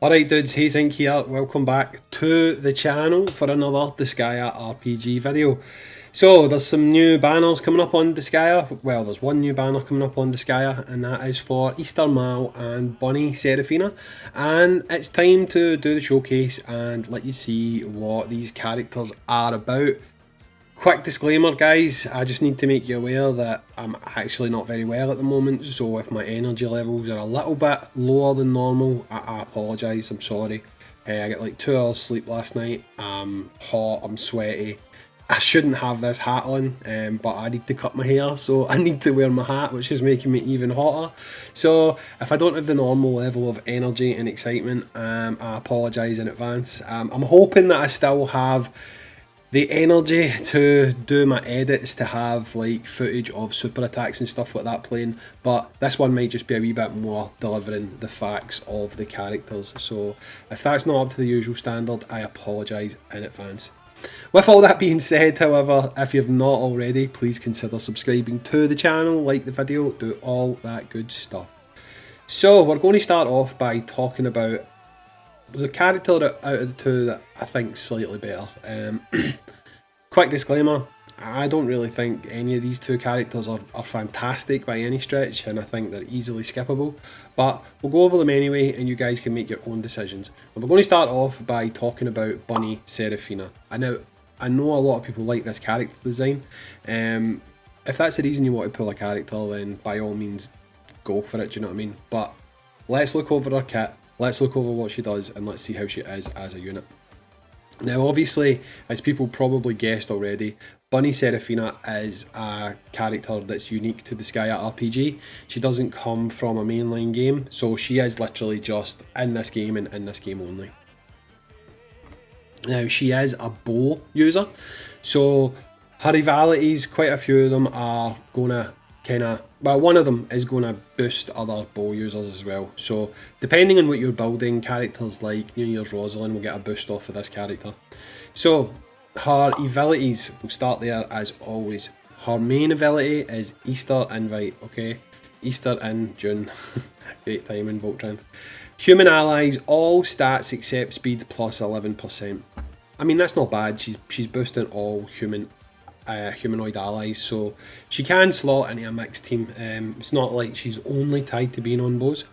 Alright dudes, Hayzink here, welcome back to the channel for another Disgaea RPG video. So there's some new banners coming up on Disgaea, well there's one new banner coming up on Disgaea and that is for Easter Mal and Bunny Seraphina, and it's time to do the showcase and let you see what these characters are about. Quick disclaimer guys, I just need to make you aware that I'm actually not very well at the moment, so if my energy levels are a little bit lower than normal, I apologise, I'm sorry. I got like 2 hours sleep last night, I'm hot, I'm sweaty. I shouldn't have this hat on, but I need to cut my hair, so I need to wear my hat, which is making me even hotter. So if I don't have the normal level of energy and excitement, I apologise in advance. I'm hoping that I still have the energy to do my edits, to have like footage of super attacks and stuff like that playing, but this one might just be a wee bit more delivering the facts of the characters. So if that's not up to the usual standard, I apologise in advance. With all that being said, however, if you've not already, please consider subscribing to the channel, like the video, do all that good stuff. So we're going to start off by talking about the character out of the two that I think slightly better. Quick disclaimer, I don't really think any of these two characters are fantastic by any stretch, and I think they're easily skippable, but we'll go over them anyway and you guys can make your own decisions. And we're going to start off by talking about Bunny Seraphina. I know a lot of people like this character design. If that's the reason you want to pull a character, then by all means go for it, do you know what I mean? But let's look over her kit. Let's look over what she does and let's see how she is as a unit. Now obviously, as people probably guessed already, Bunny Seraphina is a character that's unique to Disgaea RPG. She doesn't come from a mainline game, so she is literally just in this game and in this game only. Now she is a bow user, so her Evilities, quite a few of them are gonna well, one of them is going to boost other bow users as well. So depending on what you're building, characters like New Year's Rosalind will get a boost off of this character. So her Evilities, will start there as always. Her main ability is Easter Invite, okay? Easter in June. Great timing, Voltran. Human allies, all stats except speed plus 11%. I mean, that's not bad. She's boosting all humanoid allies, so she can slot into a mixed team. It's not like she's only tied to being on bows.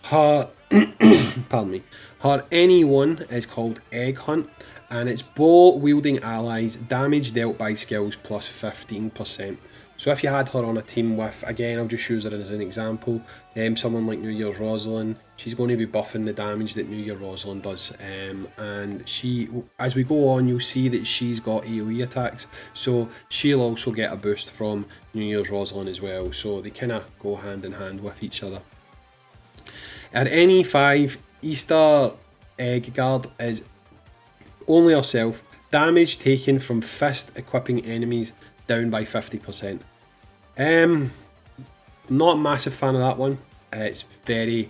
Her pardon me, her NE1 is called Egg Hunt, and it's bow wielding allies, damage dealt by skills plus 15%. So if you had her on a team with, again I'll just use her as an example, someone like New Year's Rosalind, she's going to be buffing the damage that New Year Rosalind does, and she, as we go on, you'll see that she's got AoE attacks, so she'll also get a boost from New Year's Rosalind as well, so they kind of go hand in hand with each other. At NE5, Easter Egg Guard is only herself, damage taken from fist equipping enemies down by 50%. Not a massive fan of that one. It's very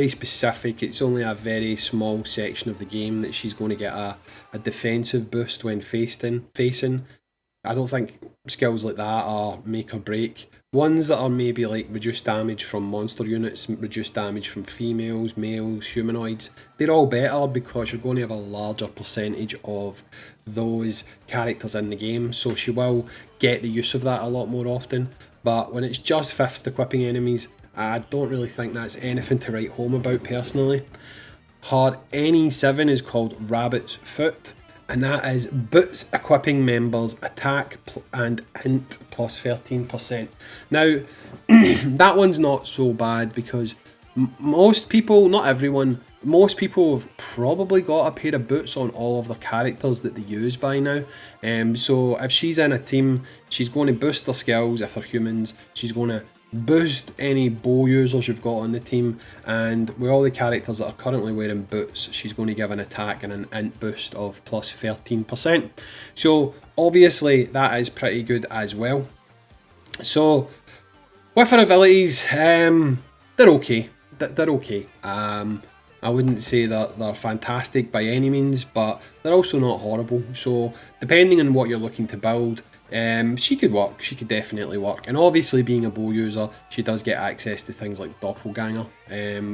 specific. It's only a very small section of the game that she's going to get a defensive boost when facing. I don't think skills like that are make or break. Ones that are maybe like reduced damage from monster units, reduced damage from females, males, humanoids, they're all better because you're going to have a larger percentage of those characters in the game, so she will get the use of that a lot more often. But when it's just fifth equipping enemies, I don't really think that's anything to write home about personally. Her NE7 is called Rabbit's Foot, and that is boots equipping members attack and int plus 13%. Now that one's not so bad because most people, not everyone, most people have probably got a pair of boots on all of the characters that they use by now. So if she's in a team, she's going to boost their skills. If they're humans, she's going to boost any bow users you've got on the team, and with all the characters that are currently wearing boots, she's going to give an attack and an int boost of plus 13%. So obviously that is pretty good as well. So with her abilities, they're okay. They're okay. I wouldn't say that they're fantastic by any means, but they're also not horrible. So depending on what you're looking to build, She could work, she could definitely work. And obviously being a bow user, she does get access to things like Doppelganger,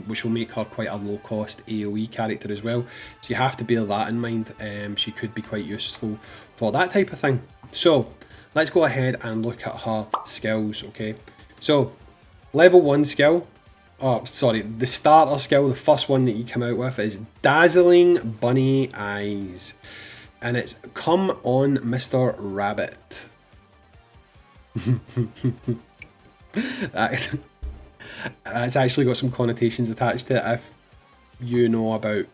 which will make her quite a low cost AoE character as well. So you have to bear that in mind. She could be quite useful for that type of thing. So let's go ahead and look at her skills, okay? So level 1 skill, oh sorry, the starter skill, the first one that you come out with is Dazzling Bunny Eyes. And it's Come On Mr. Rabbit. That's actually got some connotations attached to it if you know about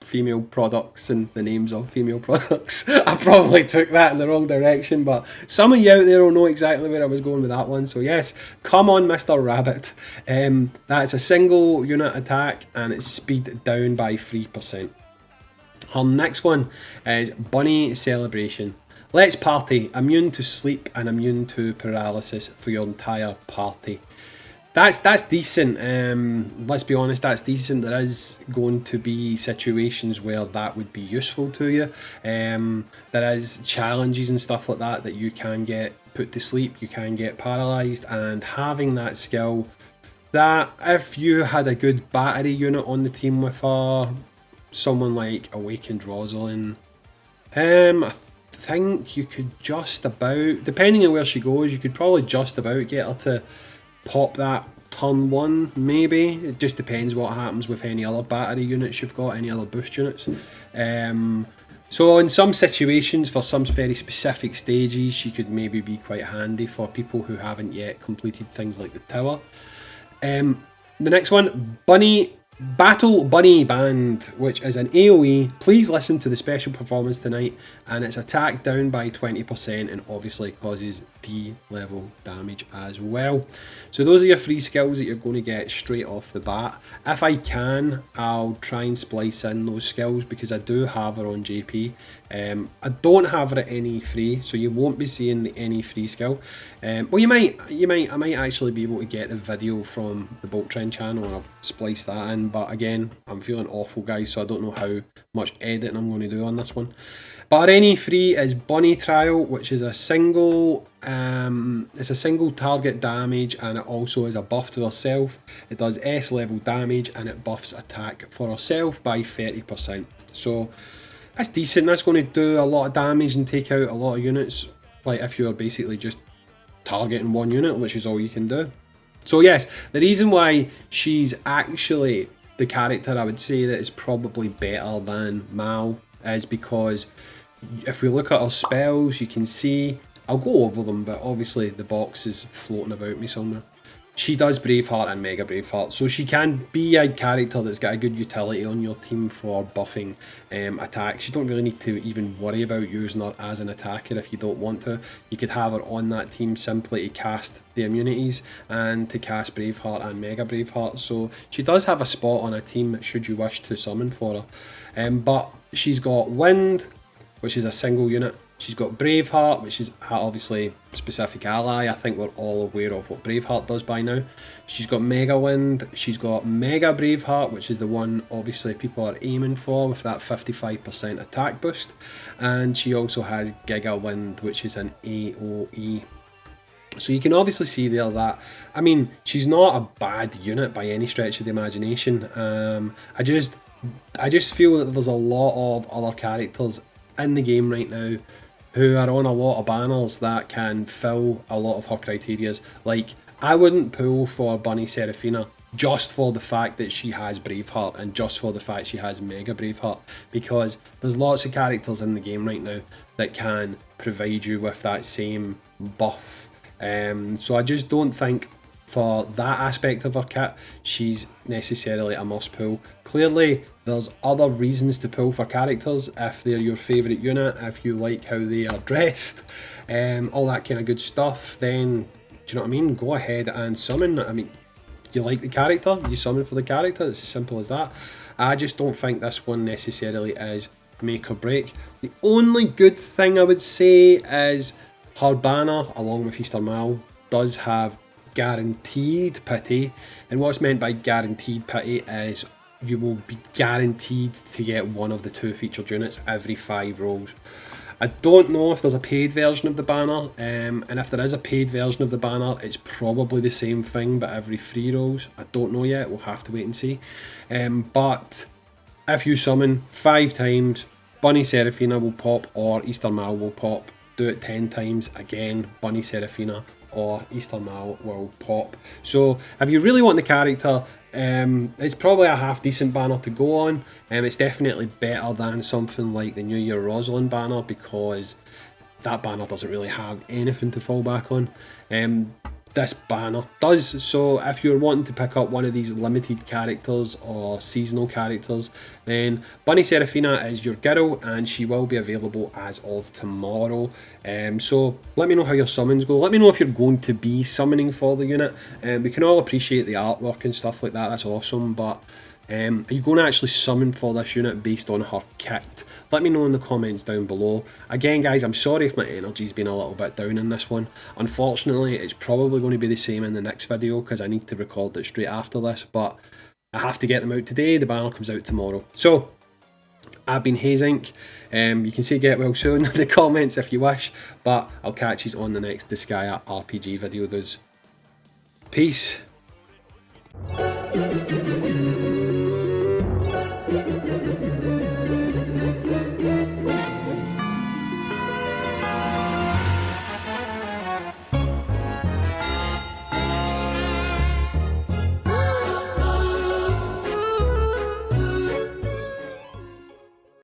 female products and the names of female products. I probably took that in the wrong direction, but some of you out there will know exactly where I was going with that one. So yes, Come On Mr. Rabbit. That's a single unit attack and it's speed down by 3%. Her next one is Bunny Celebration. Let's party. Immune to sleep and immune to paralysis for your entire party. That's decent. Let's be honest, that's decent. There is going to be situations where that would be useful to you. There is challenges and stuff like that that you can get put to sleep, you can get paralysed, and having that skill, that if you had a good battery unit on the team with her, someone like Awakened Rosalind, I think you could just about, depending on where she goes, you could probably just about get her to pop that turn 1, maybe. It just depends what happens with any other battery units you've got, any other boost units. So in some situations, for some very specific stages, she could maybe be quite handy for people who haven't yet completed things like the tower. The next one, Battle Bunny Band, which is an AoE. Please listen to the special performance tonight, and it's attack down by 20% and obviously causes D-level damage as well. So those are your 3 skills that you're going to get straight off the bat. If I can, I'll try and splice in those skills because I do have her on JP. I don't have her at any free, so you won't be seeing the any free skill. Well, I might actually be able to get the video from the Bolt Trend channel and I'll splice that in. But again, I'm feeling awful, guys, so I don't know how much editing I'm going to do on this one. But our any free is Bunny Trial, which is a single, it's a single target damage, and it also is a buff to herself. It does S level damage and it buffs attack for herself by 30%. So that's decent. That's going to do a lot of damage and take out a lot of units, like if you're basically just targeting one unit, which is all you can do. So yes, the reason why she's actually the character I would say that is probably better than Mal is because if we look at her spells, you can see, I'll go over them, but obviously the box is floating about me somewhere. She does Braveheart and Mega Braveheart, so she can be a character that's got a good utility on your team for buffing attacks. You don't really need to even worry about using her as an attacker if you don't want to. You could have her on that team simply to cast the immunities and to cast Braveheart and Mega Braveheart. So she does have a spot on a team should you wish to summon for her. But she's got Wind, which is a single unit. She's got Braveheart, which is obviously specific ally. I think we're all aware of what Braveheart does by now. She's got Mega Wind. She's got Mega Braveheart, which is the one obviously people are aiming for with that 55% attack boost. And she also has Giga Wind, which is an AoE. So you can obviously see there that, I mean, she's not a bad unit by any stretch of the imagination. I just feel that there's a lot of other characters in the game right now who are on a lot of banners that can fill a lot of her criterias. Like, I wouldn't pull for Bunny Seraphina just for the fact that she has Braveheart and just for the fact she has Mega Braveheart, because there's lots of characters in the game right now that can provide you with that same buff. So I just don't think for that aspect of her kit she's necessarily a must pull. Clearly there's other reasons to pull for characters if they're your favourite unit, if you like how they are dressed, all that kind of good stuff. Then, do you know what I mean, go ahead and summon. I mean, you like the character, you summon for the character, it's as simple as that. I just don't think this one necessarily is make or break. The only good thing I would say is her banner, along with Easter Mal, does have guaranteed pity, and what's meant by guaranteed pity is you will be guaranteed to get one of the 2 featured units every 5 rolls. I don't know if there's a paid version of the banner, and if there is a paid version of the banner, it's probably the same thing but every 3 rolls. I don't know yet, we'll have to wait and see. But if you summon 5 times, Bunny Seraphina will pop or Easter Mal will pop. Do it 10 times, again, Bunny Seraphina or Easter Mal will pop. So if you really want the character, it's probably a half decent banner to go on. It's definitely better than something like the New Year Rosalind banner, because that banner doesn't really have anything to fall back on. This banner does. So if you're wanting to pick up one of these limited characters or seasonal characters, then Bunny Seraphina is your girl, and she will be available as of tomorrow. So let me know how your summons go. Let me know if you're going to be summoning for the unit. We can all appreciate the artwork and stuff like that, that's awesome, but are you going to actually summon for this unit based on her kit? Let me know in the comments down below. Again guys, I'm sorry if my energy's been a little bit down in this one. Unfortunately, it's probably going to be the same in the next video because I need to record it straight after this, but I have to get them out today. The banner comes out tomorrow. So, I've been Hayzink. You can say get well soon in the comments if you wish, but I'll catch you on the next Disgaea RPG video, dudes. Peace.